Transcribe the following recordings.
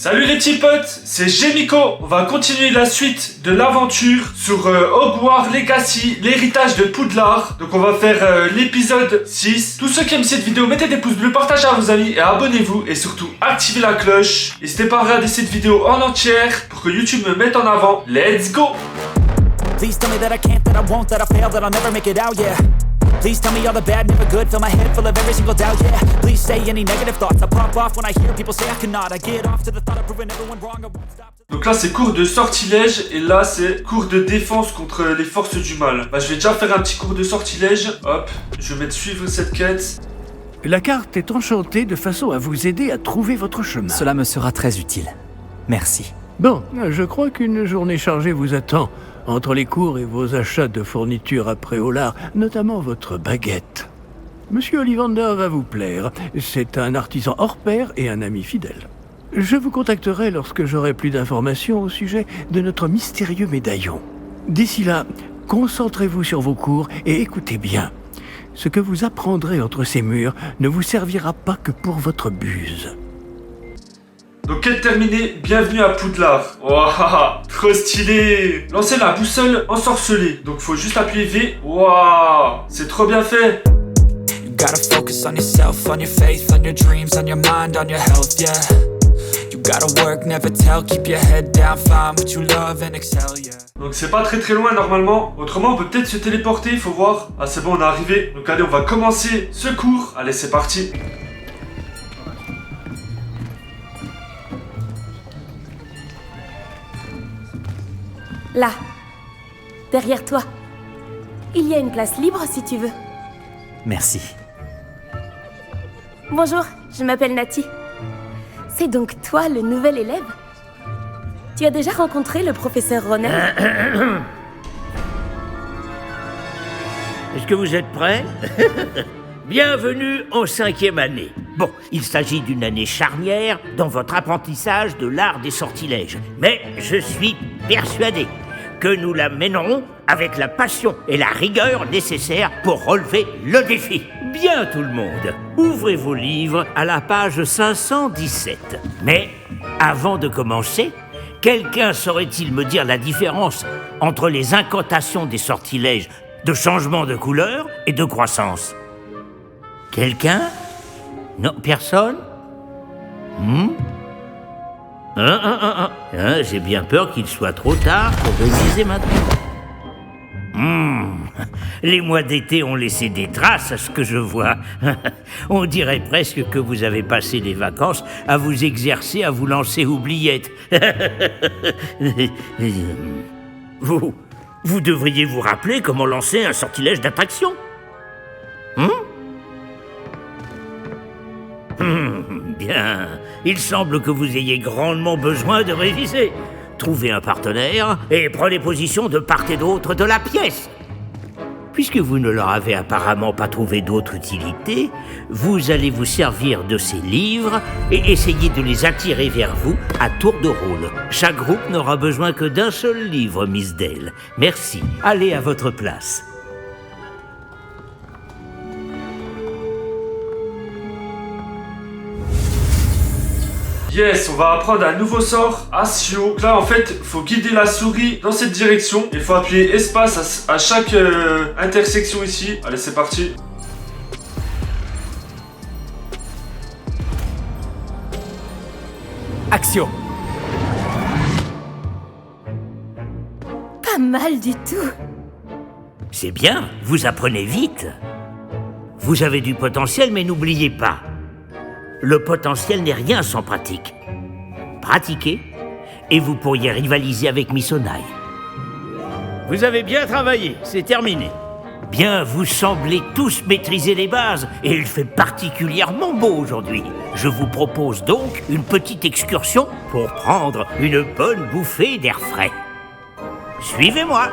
Salut les petits potes, c'est Gémico. On va continuer la suite de l'aventure sur Hogwarts Legacy, l'héritage de Poudlard. Donc on va faire l'épisode 6. Tous ceux qui aiment cette vidéo, mettez des pouces bleus, partagez à vos amis et abonnez-vous. Et surtout, activez la cloche. N'hésitez pas à regarder cette vidéo en entière pour que YouTube me mette en avant. Let's go! Please tell me that I can't, that I won't, that I fail, that I'll never make it out, yeah. Please tell me all the bad, never good, fill my head full of every single doubt, yeah. Please say any negative thoughts, I pop off when I hear people say I cannot. I get off to the thought of proving everyone wrong, I won't stop. Donc là c'est cours de sortilège et là c'est cours de défense contre les forces du mal. Bah je vais déjà faire un petit cours de sortilège. Hop, je vais mettre suivre cette quête. La carte est enchantée de façon à vous aider à trouver votre chemin. Cela me sera très utile. Merci. Bon, je crois qu'une journée chargée vous attend, entre les cours et vos achats de fournitures à Préolard, notamment votre baguette. Monsieur Ollivander va vous plaire. C'est un artisan hors pair et un ami fidèle. Je vous contacterai lorsque j'aurai plus d'informations au sujet de notre mystérieux médaillon. D'ici là, concentrez-vous sur vos cours et écoutez bien. Ce que vous apprendrez entre ces murs ne vous servira pas que pour votre buse. Donc quête terminée, bienvenue à Poudlard. Waouh, trop stylé. Lancez la boussole ensorcelée. Donc faut juste appuyer V. Waouh, c'est trop bien fait. You gotta focus on yourself, on your faith, on your dreams, on your mind, on your health, yeah. You gotta work, never tell, keep your head down, find what you love and excel, yeah. Donc c'est pas très loin normalement. Autrement on peut peut-être se téléporter, il faut voir. Ah c'est bon, on est arrivé. Donc allez, on va commencer ce cours. Allez, c'est parti. Là, derrière toi. Il y a une place libre si tu veux. Merci. Bonjour, je m'appelle Nati. C'est donc toi le nouvel élève? Tu as déjà rencontré le professeur Ronel? Est-ce que vous êtes prêts? Bienvenue en 5e année. Bon, il s'agit d'une année charnière dans votre apprentissage de l'art des sortilèges. Mais je suis persuadé que nous la mènerons avec la passion et la rigueur nécessaires pour relever le défi. Bien tout le monde, ouvrez vos livres à la page 517. Mais avant de commencer, quelqu'un saurait-il me dire la différence entre les incantations des sortilèges de changement de couleur et de croissance? Quelqu'un? Non, personne? J'ai bien peur qu'il soit trop tard pour réviser maintenant. Les mois d'été ont laissé des traces à ce que je vois. On dirait presque que vous avez passé les vacances à vous exercer à vous lancer oubliettes. Vous devriez vous rappeler comment lancer un sortilège d'attraction. Bien, il semble que vous ayez grandement besoin de réviser. Trouvez un partenaire et prenez position de part et d'autre de la pièce. Puisque vous ne leur avez apparemment pas trouvé d'autre utilité, vous allez vous servir de ces livres et essayer de les attirer vers vous à tour de rôle. Chaque groupe n'aura besoin que d'un seul livre, Miss Dale. Merci, allez à votre place. Yes, on va apprendre un nouveau sort, Accio. Donc là, en fait, faut guider la souris dans cette direction. Il faut appuyer espace à chaque intersection ici. Allez, c'est parti. Action. Pas mal du tout. C'est bien, vous apprenez vite. Vous avez du potentiel, mais n'oubliez pas, le potentiel n'est rien sans pratique. Pratiquez, et vous pourriez rivaliser avec Miss Onaï. Vous avez bien travaillé, c'est terminé. Bien, vous semblez tous maîtriser les bases, et il fait particulièrement beau aujourd'hui. Je vous propose donc une petite excursion pour prendre une bonne bouffée d'air frais. Suivez-moi.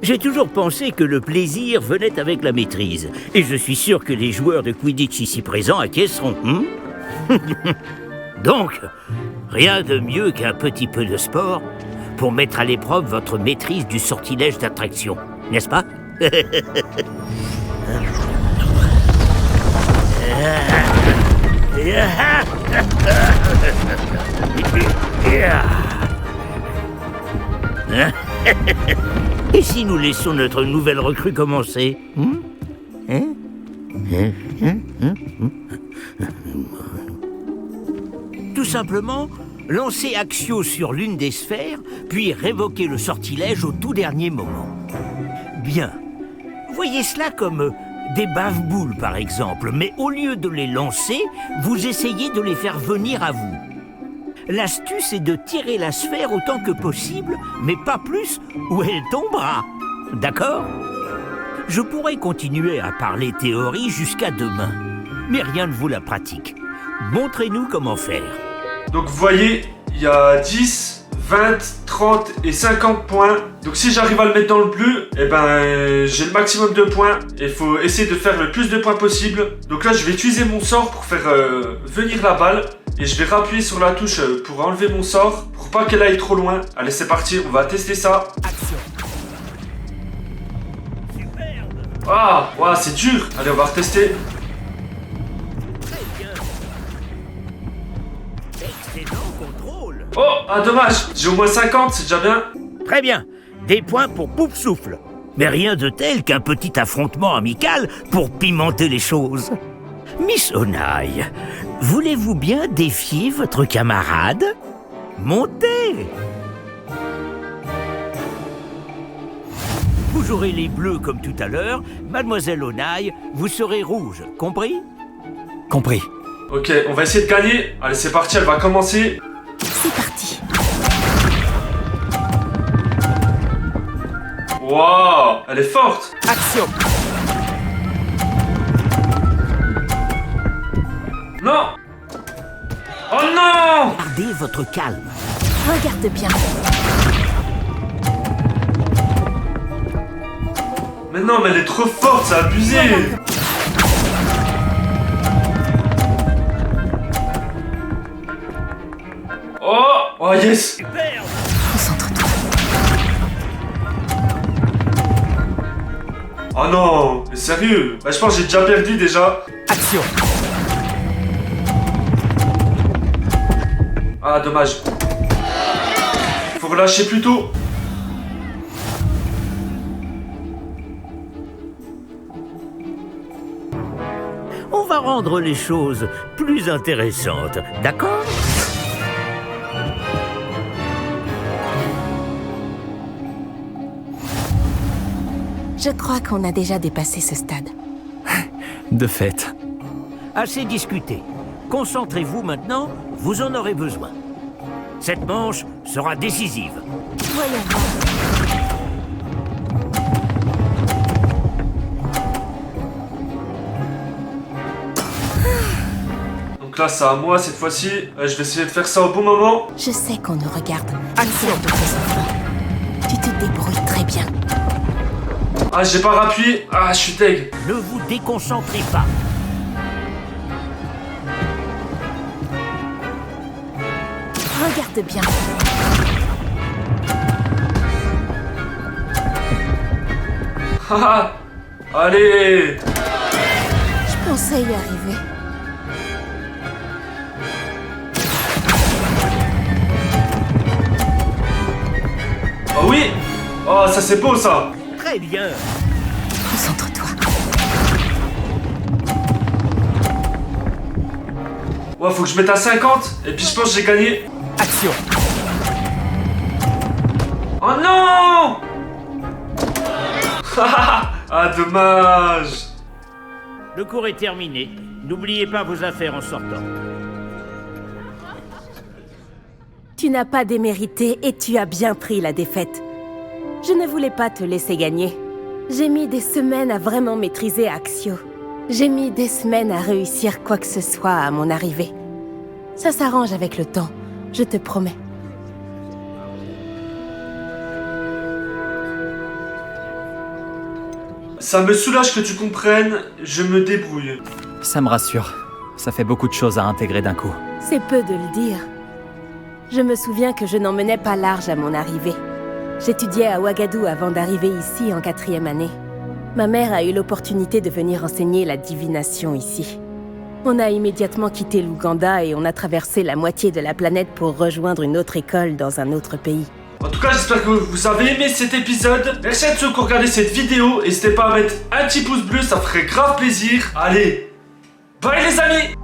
J'ai toujours pensé que le plaisir venait avec la maîtrise. Et je suis sûr que les joueurs de Quidditch ici présents acquiesceront. Donc, rien de mieux qu'un petit peu de sport pour mettre à l'épreuve votre maîtrise du sortilège d'attraction, n'est-ce pas? Et si nous laissons notre nouvelle recrue commencer? Tout simplement, lancer Axio sur l'une des sphères, puis révoquer le sortilège au tout dernier moment. Bien. Voyez cela comme des bave-boules, par exemple, mais au lieu de les lancer, vous essayez de les faire venir à vous. L'astuce est de tirer la sphère autant que possible, mais pas plus, ou elle tombera. D'accord? Je pourrais continuer à parler théorie jusqu'à demain, mais rien ne vaut la pratique. Montrez-nous comment faire. Donc vous voyez, il y a 10, 20, 30 et 50 points. Donc si j'arrive à le mettre dans le bleu, eh ben j'ai le maximum de points. Et il faut essayer de faire le plus de points possible. Donc là je vais utiliser mon sort pour faire venir la balle. Et je vais rappuyer sur la touche pour enlever mon sort, pour pas qu'elle aille trop loin. Allez c'est parti, on va tester ça. Ah, ouais, c'est dur. Allez on va retester. Oh, ah dommage, j'ai au moins 50, c'est déjà bien. Très bien, des points pour Pouf Souffle. Mais rien de tel qu'un petit affrontement amical pour pimenter les choses. Miss Onaï, voulez-vous bien défier votre camarade? Montez! Vous jouerez les bleus comme tout à l'heure. Mademoiselle Onaï, vous serez rouge, compris? Compris. Ok, on va essayer de gagner. Allez c'est parti, elle va commencer. C'est parti. Waouh, elle est forte. Action. Non. Oh non. Gardez votre calme. Regarde bien. Mais non, mais elle est trop forte, c'est abusé. Oh, oh yes. Concentre-toi. Oh non, mais sérieux. Bah, je pense que j'ai déjà perdu déjà. Action. Ah, dommage. Faut relâcher plus tôt. On va rendre les choses plus intéressantes, d'accord? Je crois qu'on a déjà dépassé ce stade. De fait. Assez discuté. Concentrez-vous maintenant, vous en aurez besoin. Cette manche sera décisive. Voyons voir. Donc là, c'est à moi cette fois-ci. Je vais essayer de faire ça au bon moment. Je sais qu'on nous regarde. Action. Regarde tes enfants. Tu te débrouilles très bien. Ah, j'ai pas rappuyé. Ah, je suis deg. Ne vous déconcentrez pas. Regarde bien. Haha. Allez. Je pensais y arriver. Oh oui. Oh, ça c'est beau ça. Très bien. Concentre-toi. Ouais, faut que je mette à 50. Et puis je pense que j'ai gagné. Action. Oh non. Ah, dommage. Le cours est terminé. N'oubliez pas vos affaires en sortant. Tu n'as pas démérité et tu as bien pris la défaite. Je ne voulais pas te laisser gagner. J'ai mis des semaines à vraiment maîtriser Axio. J'ai mis des semaines à réussir quoi que ce soit à mon arrivée. Ça s'arrange avec le temps, je te promets. Ça me soulage que tu comprennes, je me débrouille. Ça me rassure. Ça fait beaucoup de choses à intégrer d'un coup. C'est peu de le dire. Je me souviens que je n'en menais pas large à mon arrivée. J'étudiais à Ouagadou avant d'arriver ici en 4e année. Ma mère a eu l'opportunité de venir enseigner la divination ici. On a immédiatement quitté l'Ouganda et on a traversé la moitié de la planète pour rejoindre une autre école dans un autre pays. En tout cas, j'espère que vous avez aimé cet épisode. Merci à ceux qui ont regardé cette vidéo. N'hésitez pas à mettre un petit pouce bleu, ça ferait grave plaisir. Allez, bye les amis!